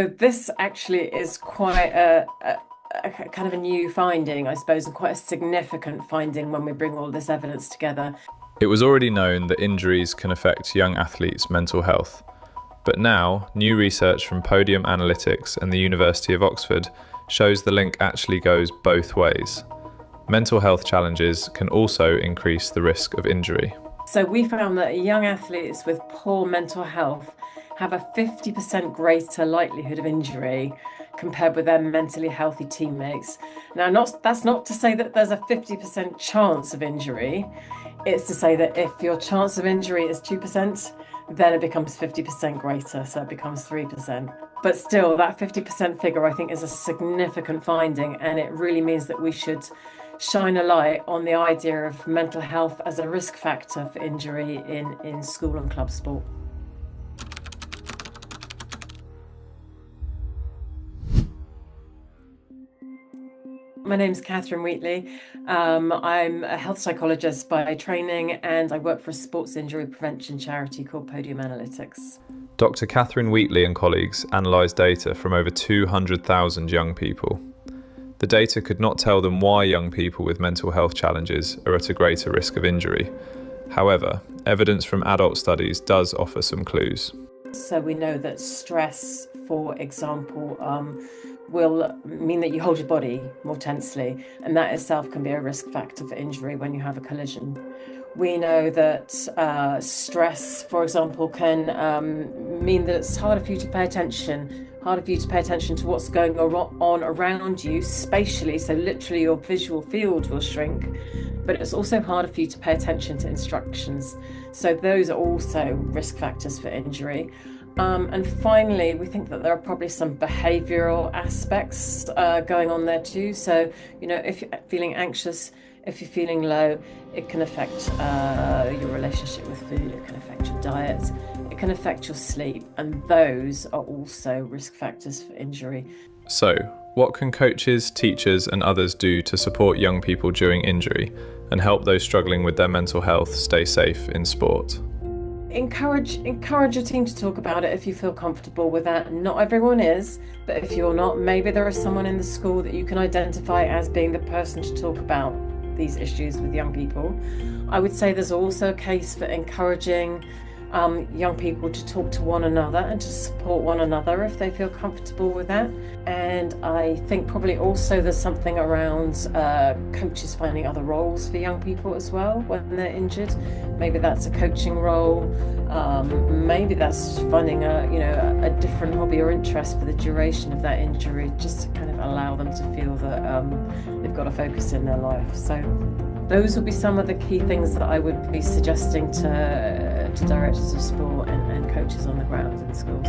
So this actually is quite a kind of a new finding, I suppose, and quite a significant finding when we bring all this evidence together. It was already known that injuries can affect young athletes' mental health. But now, new research from Podium Analytics and the University of Oxford shows the link actually goes both ways. Mental health challenges can also increase the risk of injury. So we found that young athletes with poor mental health have a 50% greater likelihood of injury compared with their mentally healthy teammates. Now, that's not to say that there's a 50% chance of injury. It's to say that if your chance of injury is 2%, then it becomes 50% greater, so it becomes 3%. But still, that 50% figure, I think, is a significant finding, and it really means that we should shine a light on the idea of mental health as a risk factor for injury in school and club sport. My name's Catherine Wheatley. I'm a health psychologist by training, and I work for a sports injury prevention charity called Podium Analytics. Dr Catherine Wheatley and colleagues analysed data from over 200,000 young people. The data could not tell them why young people with mental health challenges are at a greater risk of injury. However, evidence from adult studies does offer some clues. So we know that stress, for example, will mean that you hold your body more tensely, and that itself can be a risk factor for injury when you have a collision. We know that stress, for example, can mean that it's harder for you to pay attention to what's going on around you spatially, so literally your visual field will shrink, but it's also harder for you to pay attention to instructions. So those are also risk factors for injury. And finally, we think that there are probably some behavioural aspects going on there too. So, if you're feeling anxious, if you're feeling low, it can affect your relationship with food, it can affect your diet, it can affect your sleep, and those are also risk factors for injury. So, what can coaches, teachers and others do to support young people during injury and help those struggling with their mental health stay safe in sport? Encourage your team to talk about it if you feel comfortable with that. Not everyone is, but if you're not, maybe there is someone in the school that you can identify as being the person to talk about these issues with young people. I would say there's also a case for encouraging young people to talk to one another and to support one another if they feel comfortable with that. And I think probably also there's something around coaches finding other roles for young people as well when they're injured. Maybe that's a coaching role, maybe that's finding a different hobby or interest for the duration of that injury, just to kind of allow them to feel that they've got a focus in their life. So those would be some of the key things that I would be suggesting to directors of sport and coaches on the ground in schools.